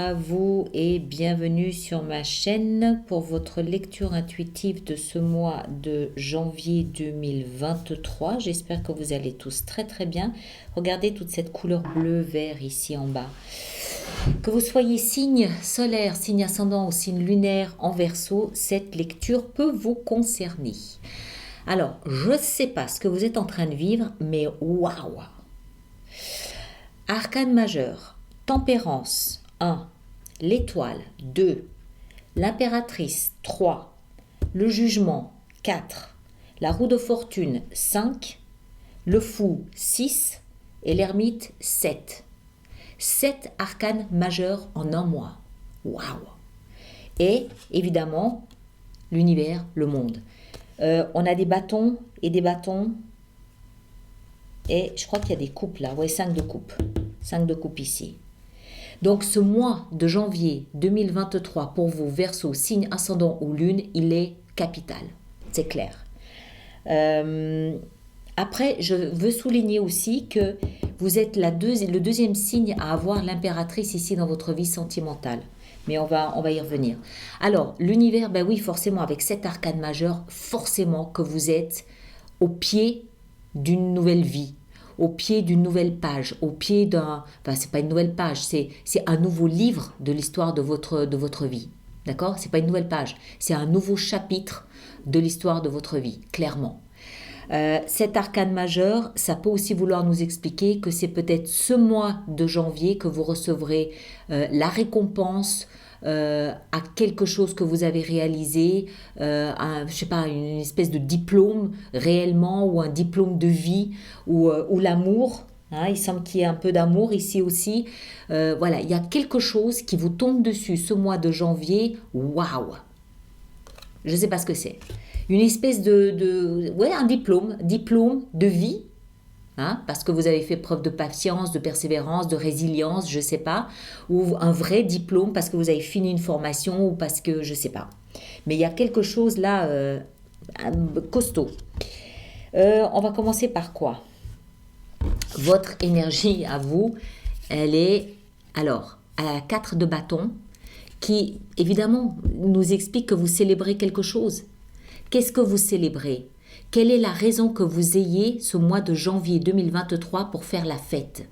à vous et bienvenue sur ma chaîne pour votre lecture intuitive de ce mois de janvier 2023. J'espère que vous allez tous très très bien. Regardez toute cette couleur bleu-vert ici en bas. Que vous soyez signe solaire, signe ascendant ou signe lunaire en Verseau, cette lecture peut vous concerner. Alors, je ne sais pas ce que vous êtes en train de vivre, mais waouh! Arcane majeur, tempérance 1, l'étoile 2, l'impératrice 3, le jugement 4, la roue de fortune 5, le fou 6 et l'ermite 7. 7 arcanes majeurs en un mois. Waouh! Et évidemment, l'univers, le monde. On a des bâtons et des bâtons. Et je crois qu'il y a des coupes là. Ouais, 5 de coupes. 5 de coupes ici. Donc ce mois de janvier 2023 pour vous, Verseau, signe ascendant ou lune, il est capital. C'est clair. Après, je veux souligner aussi que vous êtes le deuxième signe à avoir l'impératrice ici dans votre vie sentimentale. Mais on va y revenir. Alors, l'univers, ben oui, forcément, avec cet arcane majeur, forcément que vous êtes au pied d'une nouvelle vie, au pied d'une nouvelle page, au pied d'un... Enfin, c'est pas une nouvelle page, c'est un nouveau livre de l'histoire de votre vie. D'accord? C'est pas une nouvelle page, c'est un nouveau chapitre de l'histoire de votre vie, clairement. Cet arcane majeur, ça peut aussi vouloir nous expliquer que c'est peut-être ce mois de janvier que vous recevrez la récompense à quelque chose que vous avez réalisé, je sais pas, une espèce de diplôme réellement, ou un diplôme de vie, ou l'amour. Hein, il semble qu'il y ait un peu d'amour ici aussi. Voilà, il y a quelque chose qui vous tombe dessus ce mois de janvier. Waouh! Je ne sais pas ce que c'est. Une espèce ouais, un diplôme de vie, hein, parce que vous avez fait preuve de patience, de persévérance, de résilience, je ne sais pas, ou un vrai diplôme parce que vous avez fini une formation ou parce que je ne sais pas. Mais il y a quelque chose là costaud. On va commencer par quoi? Votre énergie à vous, elle est alors à la 4 de bâton, qui évidemment nous explique que vous célébrez quelque chose. Qu'est-ce que vous célébrez? Quelle est la raison que vous ayez ce mois de janvier 2023 pour faire la fête?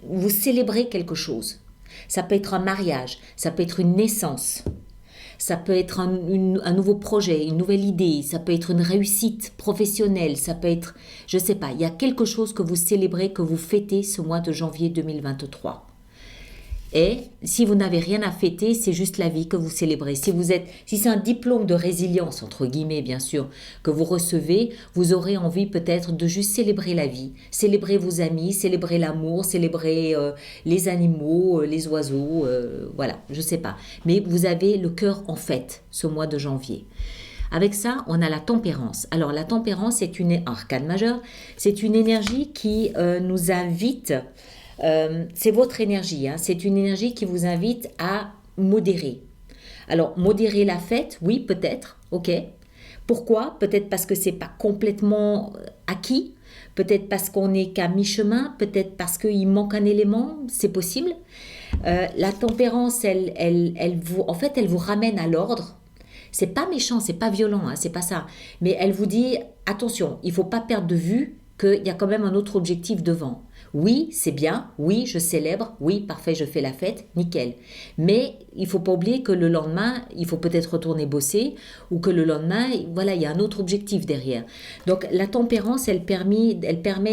Vous célébrez quelque chose. Ça peut être un mariage, ça peut être une naissance, ça peut être un nouveau projet, une nouvelle idée, ça peut être une réussite professionnelle, ça peut être, je ne sais pas, il y a quelque chose que vous célébrez, que vous fêtez ce mois de janvier 2023. Et si vous n'avez rien à fêter, c'est juste la vie que vous célébrez. Si c'est un diplôme de résilience, entre guillemets bien sûr, que vous recevez, vous aurez envie peut-être de juste célébrer la vie, célébrer vos amis, célébrer l'amour, célébrer les animaux, les oiseaux, voilà, je sais pas. Mais vous avez le cœur en fête ce mois de janvier. Avec ça, on a la tempérance. Alors la tempérance, c'est une arcane majeure, c'est une énergie qui nous invite... c'est votre énergie, hein. C'est une énergie qui vous invite à modérer. Alors, modérer la fête, oui, peut-être, ok. Pourquoi? Peut-être parce que c'est pas complètement acquis, peut-être parce qu'on n'est qu'à mi-chemin, peut-être parce qu'il manque un élément, c'est possible. La tempérance, elle vous ramène à l'ordre. C'est pas méchant, c'est pas violent, hein, c'est pas ça. Mais elle vous dit, attention, il faut pas perdre de vue qu'il y a quand même un autre objectif devant. Oui, c'est bien, oui, je célèbre, oui, parfait, je fais la fête, nickel. Mais il ne faut pas oublier que le lendemain, il faut peut-être retourner bosser, ou que le lendemain, voilà, il y a un autre objectif derrière. Donc la tempérance, elle permet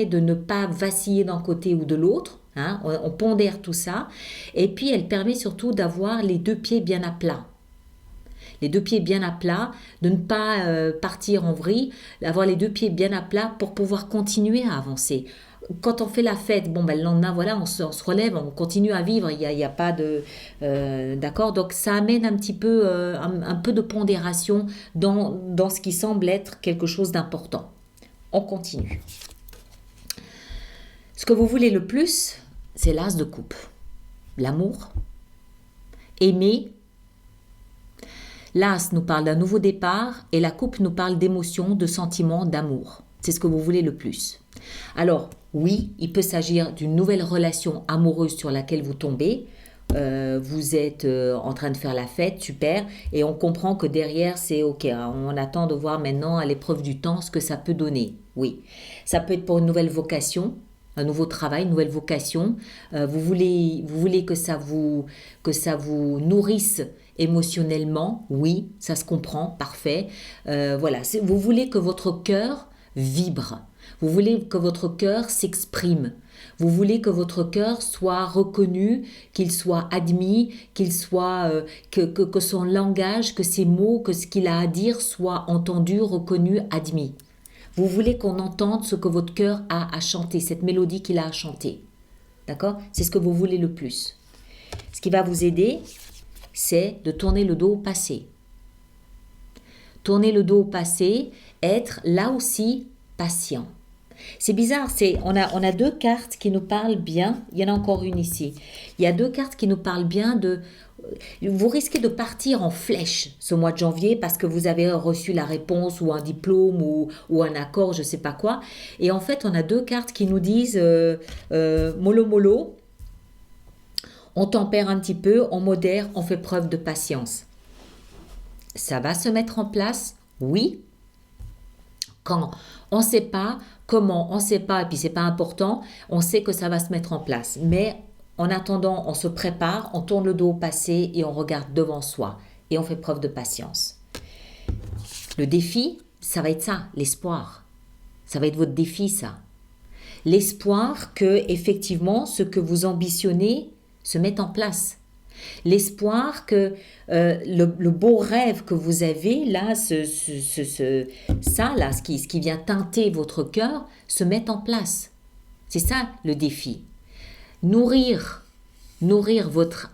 de ne pas vaciller d'un côté ou de l'autre, hein, on pondère tout ça, et puis elle permet surtout d'avoir les deux pieds bien à plat. Les deux pieds bien à plat, de ne pas partir en vrille, d'avoir les deux pieds bien à plat pour pouvoir continuer à avancer. Quand on fait la fête, bon, ben, le lendemain, voilà, on se relève, on continue à vivre, il y a pas de... d'accord. Donc ça amène un petit peu, un peu de pondération dans ce qui semble être quelque chose d'important. On continue. Ce que vous voulez le plus, c'est l'as de coupe. L'amour. Aimer. L'as nous parle d'un nouveau départ et la coupe nous parle d'émotion, de sentiments, d'amour. C'est ce que vous voulez le plus. Alors, oui, il peut s'agir d'une nouvelle relation amoureuse sur laquelle vous tombez, vous êtes en train de faire la fête, super, et on comprend que derrière c'est ok, hein, on attend de voir maintenant à l'épreuve du temps ce que ça peut donner. Oui, ça peut être pour une nouvelle vocation, un nouveau travail, une nouvelle vocation. Vous voulez que ça vous nourrisse émotionnellement, oui, ça se comprend, parfait. Voilà, vous voulez que votre cœur vibre. Vous voulez que votre cœur s'exprime. Vous voulez que votre cœur soit reconnu, qu'il soit admis, qu'il soit que son langage, que ses mots, que ce qu'il a à dire soit entendu, reconnu, admis. Vous voulez qu'on entende ce que votre cœur a à chanter, cette mélodie qu'il a à chanter. D'accord? C'est ce que vous voulez le plus. Ce qui va vous aider, c'est de tourner le dos au passé. Tourner le dos au passé, être là aussi patient. C'est bizarre, on a deux cartes qui nous parlent bien. Il y en a encore une ici. Il y a deux cartes qui nous parlent bien de... Vous risquez de partir en flèche ce mois de janvier parce que vous avez reçu la réponse ou un diplôme ou un accord, je ne sais pas quoi. Et en fait, on a deux cartes qui nous disent mollo mollo, on tempère un petit peu, on modère, on fait preuve de patience. Ça va se mettre en place, oui. Quand on ne sait pas comment, on ne sait pas, et puis c'est pas important, on sait que ça va se mettre en place. Mais en attendant, on se prépare, on tourne le dos au passé et on regarde devant soi. Et on fait preuve de patience. Le défi, ça va être ça, l'espoir. Ça va être votre défi, ça. L'espoir que, effectivement, ce que vous ambitionnez se mette en place. L'espoir que le beau rêve que vous avez là, ce qui vient teinter votre cœur, se mette en place. C'est ça le défi. Nourrir votre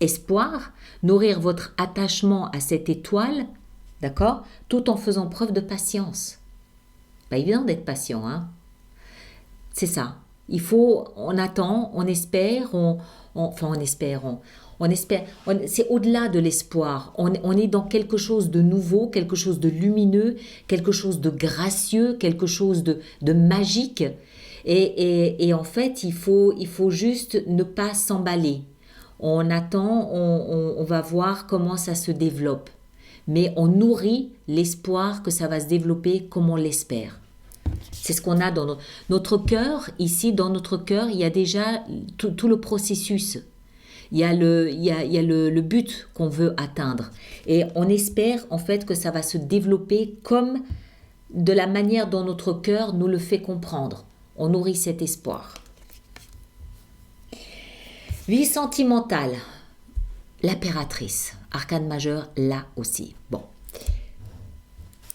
espoir, nourrir votre attachement à cette étoile, d'accord, tout en faisant preuve de patience. Pas évident d'être patient, hein. C'est ça. On attend, on espère, c'est au-delà de l'espoir. On est dans quelque chose de nouveau, quelque chose de lumineux, quelque chose de gracieux, quelque chose de magique. Et en fait, il faut juste ne pas s'emballer. On attend, on va voir comment ça se développe. Mais on nourrit l'espoir que ça va se développer comme on l'espère. C'est ce qu'on a dans notre cœur. Ici, dans notre cœur, il y a déjà tout le processus. Il y a le but qu'on veut atteindre. Et on espère en fait que ça va se développer comme de la manière dont notre cœur nous le fait comprendre. On nourrit cet espoir. Vie sentimentale. L'impératrice. Arcane majeur, là aussi. Bon.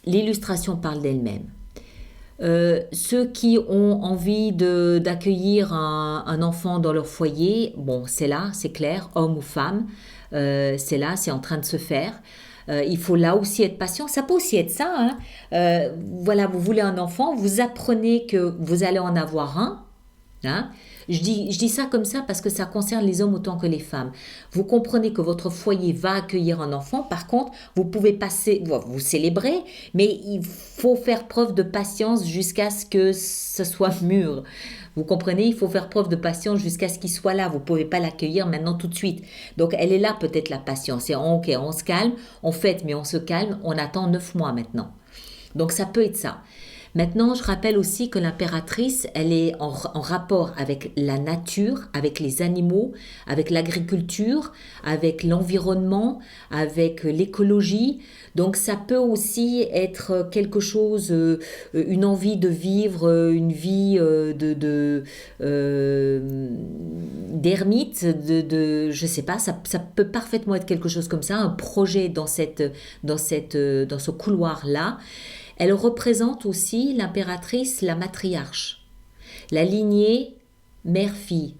L'illustration parle d'elle-même. Ceux qui ont envie d'accueillir un enfant dans leur foyer, bon, c'est là, c'est clair, homme ou femme, c'est là, c'est en train de se faire. Il faut là aussi être patient. Ça peut aussi être ça, hein. Voilà, vous voulez un enfant, vous apprenez que vous allez en avoir un, hein. Je dis ça comme ça parce que ça concerne les hommes autant que les femmes. Vous comprenez que votre foyer va accueillir un enfant. Par contre, vous pouvez vous célébrer, mais il faut faire preuve de patience jusqu'à ce que ce soit mûr. Vous comprenez, il faut faire preuve de patience jusqu'à ce qu'il soit là. Vous ne pouvez pas l'accueillir maintenant tout de suite. Donc, elle est là peut-être la patience. Et ok, on se calme, on fête, mais on se calme, on attend 9 mois maintenant. Donc, ça peut être ça. Maintenant, je rappelle aussi que l'impératrice, elle est en rapport avec la nature, avec les animaux, avec l'agriculture, avec l'environnement, avec l'écologie. Donc, ça peut aussi être quelque chose, une envie de vivre une vie d'ermite, je sais pas, ça peut parfaitement être quelque chose comme ça, un projet dans ce couloir-là. Elle représente aussi l'impératrice, la matriarche, la lignée mère-fille.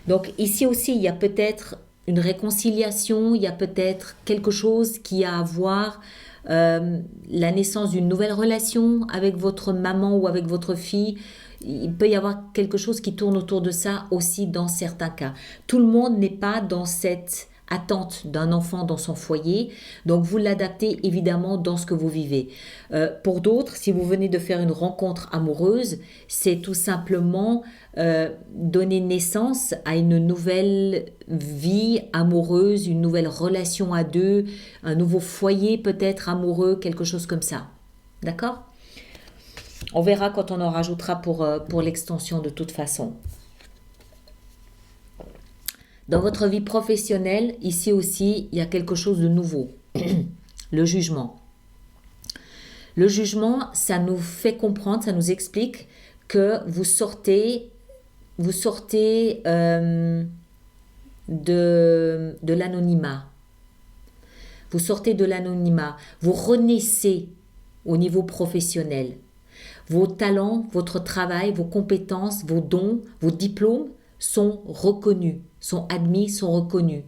Donc ici aussi, il y a peut-être une réconciliation, il y a peut-être quelque chose qui a à voir la naissance d'une nouvelle relation avec votre maman ou avec votre fille. Il peut y avoir quelque chose qui tourne autour de ça aussi dans certains cas. Tout le monde n'est pas dans cette attentes d'un enfant dans son foyer. Donc, vous l'adaptez évidemment dans ce que vous vivez. Pour d'autres, si vous venez de faire une rencontre amoureuse, c'est tout simplement donner naissance à une nouvelle vie amoureuse, une nouvelle relation à deux, un nouveau foyer peut-être amoureux, quelque chose comme ça. D'accord? On verra quand on en rajoutera pour l'extension de toute façon. Dans votre vie professionnelle, ici aussi, il y a quelque chose de nouveau. Le jugement. Le jugement, ça nous fait comprendre, ça nous explique que vous sortez de l'anonymat. Vous sortez de l'anonymat. Vous renaissez au niveau professionnel. Vos talents, votre travail, vos compétences, vos dons, vos diplômes sont reconnus, sont admis, sont reconnus.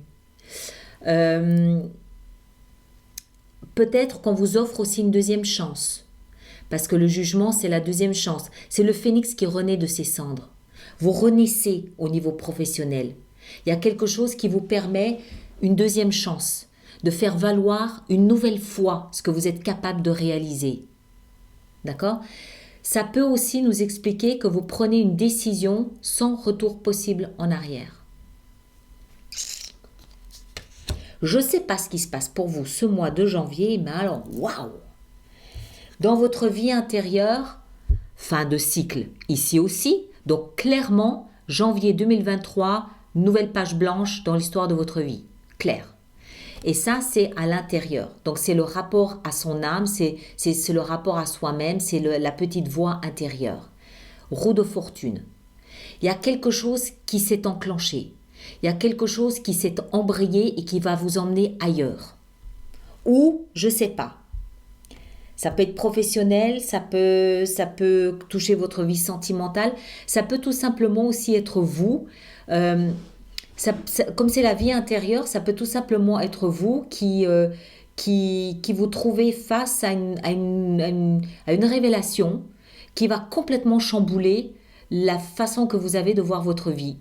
Peut-être qu'on vous offre aussi une deuxième chance. Parce que le jugement, c'est la deuxième chance. C'est le phénix qui renaît de ses cendres. Vous renaissez au niveau professionnel. Il y a quelque chose qui vous permet une deuxième chance, de faire valoir une nouvelle fois ce que vous êtes capable de réaliser. D'accord ? Ça peut aussi nous expliquer que vous prenez une décision sans retour possible en arrière. Je ne sais pas ce qui se passe pour vous ce mois de janvier, mais alors, waouh! Dans votre vie intérieure, fin de cycle ici aussi, donc clairement, janvier 2023, nouvelle page blanche dans l'histoire de votre vie. Claire. Et ça, c'est à l'intérieur. Donc, c'est le rapport à son âme, c'est le rapport à soi-même, c'est la petite voix intérieure. Roue de fortune. Il y a quelque chose qui s'est enclenché. Il y a quelque chose qui s'est embrayé et qui va vous emmener ailleurs. Ou, je ne sais pas. Ça peut être professionnel, ça peut toucher votre vie sentimentale, ça peut tout simplement aussi être vous. Comme c'est la vie intérieure, ça peut tout simplement être vous qui vous trouvez face à une révélation qui va complètement chambouler la façon que vous avez de voir votre vie.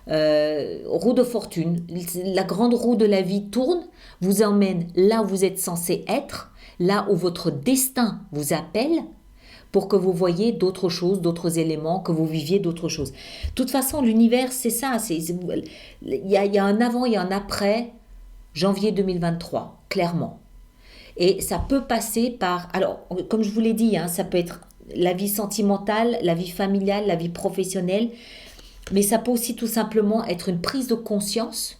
Roue de fortune, la grande roue de la vie tourne, vous emmène là où vous êtes censé être, là où votre destin vous appelle, pour que vous voyiez d'autres choses, d'autres éléments, que vous viviez d'autres choses. De toute façon, l'univers, c'est ça. Il y a un avant et un après janvier 2023, clairement. Et ça peut passer par... Alors, comme je vous l'ai dit, ça peut être la vie sentimentale, la vie familiale, la vie professionnelle, mais ça peut aussi tout simplement être une prise de conscience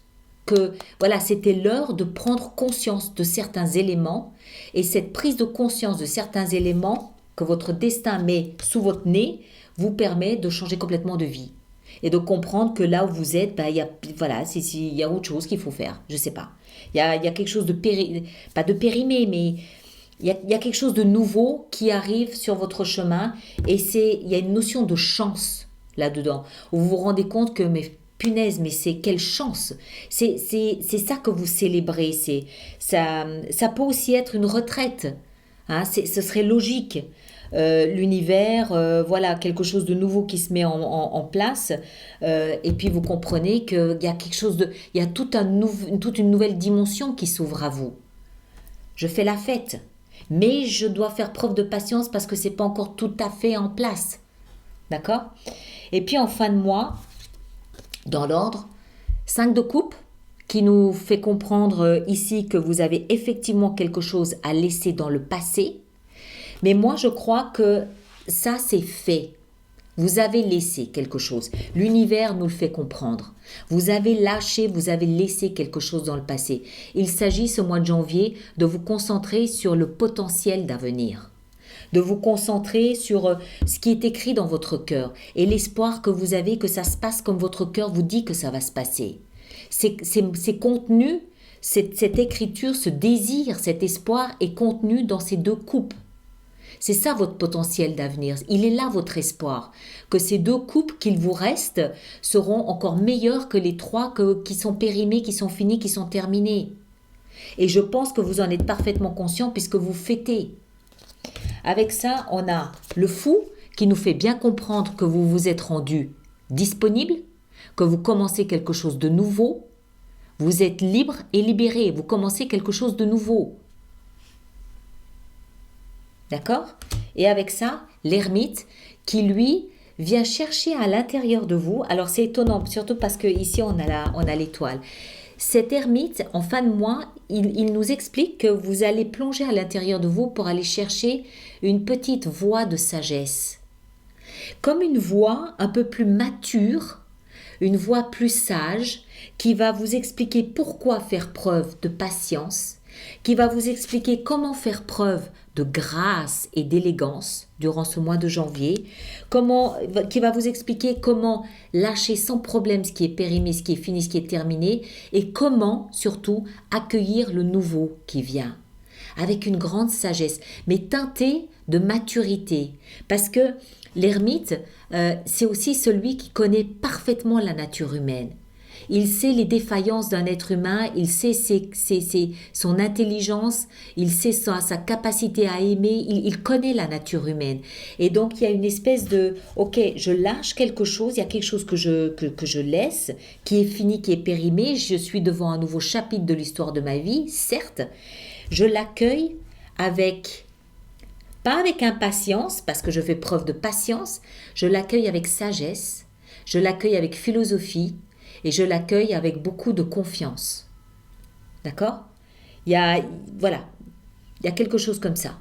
que, voilà, c'était l'heure de prendre conscience de certains éléments, et cette prise de conscience de certains éléments que votre destin met sous votre nez vous permet de changer complètement de vie et de comprendre que là où vous êtes, il y a autre chose qu'il faut faire. Je ne sais pas. Il y a quelque chose de pas de périmé, mais il y a quelque chose de nouveau qui arrive sur votre chemin, et il y a une notion de chance là-dedans, où vous vous rendez compte que, mais punaise, mais c'est quelle chance. C'est ça que vous célébrez. Ça peut aussi être une retraite. Ce serait logique. L'univers, voilà, quelque chose de nouveau qui se met en place, et puis vous comprenez qu'il y a quelque chose il y a toute une nouvelle dimension qui s'ouvre à vous. Je fais la fête, mais je dois faire preuve de patience parce que c'est pas encore tout à fait en place, d'accord? Et puis en fin de mois, dans l'ordre, 5 de coupe, qui nous fait comprendre ici que vous avez effectivement quelque chose à laisser dans le passé. Mais moi, je crois que ça, c'est fait. Vous avez laissé quelque chose. L'univers nous le fait comprendre. Vous avez lâché, vous avez laissé quelque chose dans le passé. Il s'agit, ce mois de janvier, de vous concentrer sur le potentiel d'avenir. De vous concentrer sur ce qui est écrit dans votre cœur et l'espoir que vous avez que ça se passe comme votre cœur vous dit que ça va se passer. Ces contenus, cette écriture, ce désir, cet espoir est contenu dans ces 2 coupes. C'est ça votre potentiel d'avenir. Il est là votre espoir. Que ces 2 coupes qu'il vous reste seront encore meilleures que les 3 qui sont périmées, qui sont finies, qui sont terminées. Et je pense que vous en êtes parfaitement conscient puisque vous fêtez. Avec ça, on a le fou qui nous fait bien comprendre que vous vous êtes rendu disponible, que vous commencez quelque chose de nouveau. Vous êtes libre et libéré. Vous commencez quelque chose de nouveau. D'accord? Et avec ça, l'ermite qui, lui, vient chercher à l'intérieur de vous. Alors, c'est étonnant, surtout parce qu'ici, on a l'étoile. Cet ermite, en fin de mois, il nous explique que vous allez plonger à l'intérieur de vous pour aller chercher une petite voie de sagesse. Comme une voie un peu plus mature, une voie plus sage, qui va vous expliquer pourquoi faire preuve de patience, qui va vous expliquer comment faire preuve de grâce et d'élégance durant ce mois de janvier, qui va vous expliquer comment lâcher sans problème ce qui est périmé, ce qui est fini, ce qui est terminé, et comment surtout accueillir le nouveau qui vient, avec une grande sagesse, mais teintée de maturité, parce que l'ermite, c'est aussi celui qui connaît parfaitement la nature humaine. Il sait les défaillances d'un être humain, il sait son intelligence, il sait sa capacité à aimer, il connaît la nature humaine. Et donc il y a une espèce de, ok, je lâche quelque chose, il y a quelque chose que je laisse, qui est fini, qui est périmé, je suis devant un nouveau chapitre de l'histoire de ma vie, certes, je l'accueille pas avec impatience, parce que je fais preuve de patience, je l'accueille avec sagesse, je l'accueille avec philosophie, et je l'accueille avec beaucoup de confiance. D'accord? Voilà, il y a quelque chose comme ça.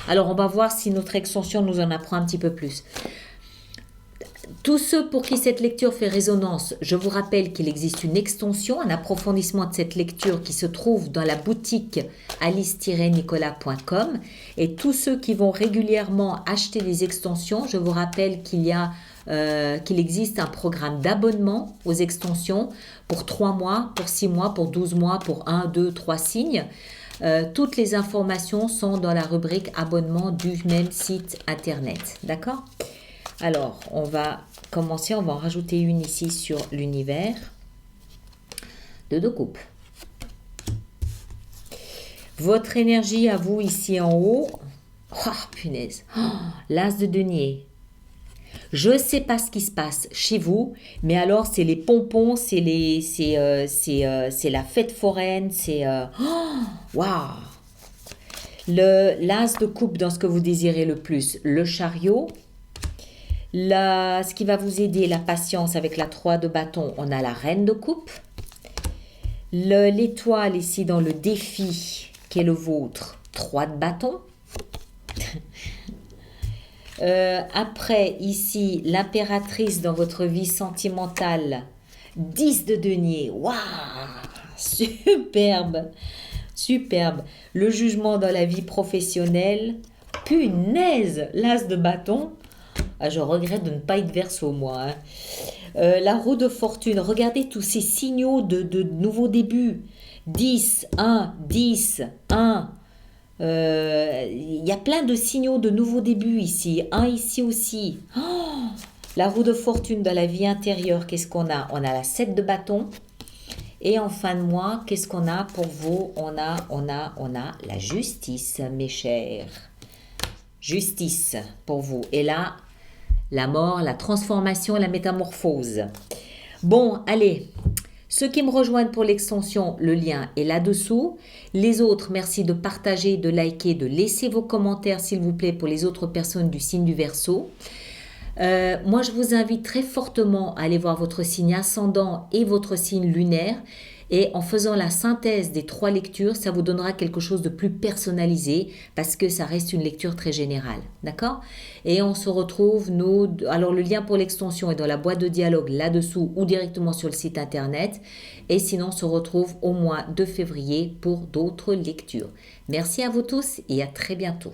Alors, on va voir si notre extension nous en apprend un petit peu plus. Tous ceux pour qui cette lecture fait résonance, je vous rappelle qu'il existe une extension, un approfondissement de cette lecture qui se trouve dans la boutique alice-nicolas.com. Et tous ceux qui vont régulièrement acheter des extensions, je vous rappelle qu'il existe un programme d'abonnement aux extensions pour 3 mois, pour 6 mois, pour 12 mois, pour 1, 2, 3 signes. Toutes les informations sont dans la rubrique abonnement du même site internet. D'accord? Alors, on va commencer, on va en rajouter une ici sur l'univers de 2 coupes. Votre énergie à vous ici en haut, oh punaise, l'as de denier. Je ne sais pas ce qui se passe chez vous, mais alors c'est les pompons, c'est la fête foraine, c'est waouh. L'as de coupe dans ce que vous désirez le plus, le chariot. Ce qui va vous aider, la patience avec la 3 de bâton, on a la reine de coupe. L'étoile ici dans le défi qui est le vôtre, 3 de bâton. Après, ici, l'impératrice dans votre vie sentimentale, 10 de denier. Waouh! Superbe! Superbe. Le jugement dans la vie professionnelle. Punaise! L'as de bâton. Ah, je regrette de ne pas être Verseau, moi. Hein. La roue de fortune. Regardez tous ces signaux de nouveaux débuts. 10, 1, 10, 1. Il y a plein de signaux de nouveaux débuts ici. Un ici aussi. Oh, la roue de fortune dans la vie intérieure, qu'est-ce qu'on a? On a la 7 de bâton. Et en fin de mois, qu'est-ce qu'on a pour vous? On a la justice, mes chers. Justice pour vous. Et là, la mort, la transformation, la métamorphose. Bon, allez. Ceux qui me rejoignent pour l'extension, le lien est là-dessous. Les autres, merci de partager, de liker, de laisser vos commentaires, s'il vous plaît, pour les autres personnes du signe du Verseau. Moi, je vous invite très fortement à aller voir votre signe ascendant et votre signe lunaire. Et en faisant la synthèse des 3 lectures, ça vous donnera quelque chose de plus personnalisé parce que ça reste une lecture très générale. D'accord? Et on se retrouve, alors le lien pour l'extension est dans la boîte de dialogue là-dessous ou directement sur le site internet. Et sinon, on se retrouve au mois de février pour d'autres lectures. Merci à vous tous et à très bientôt.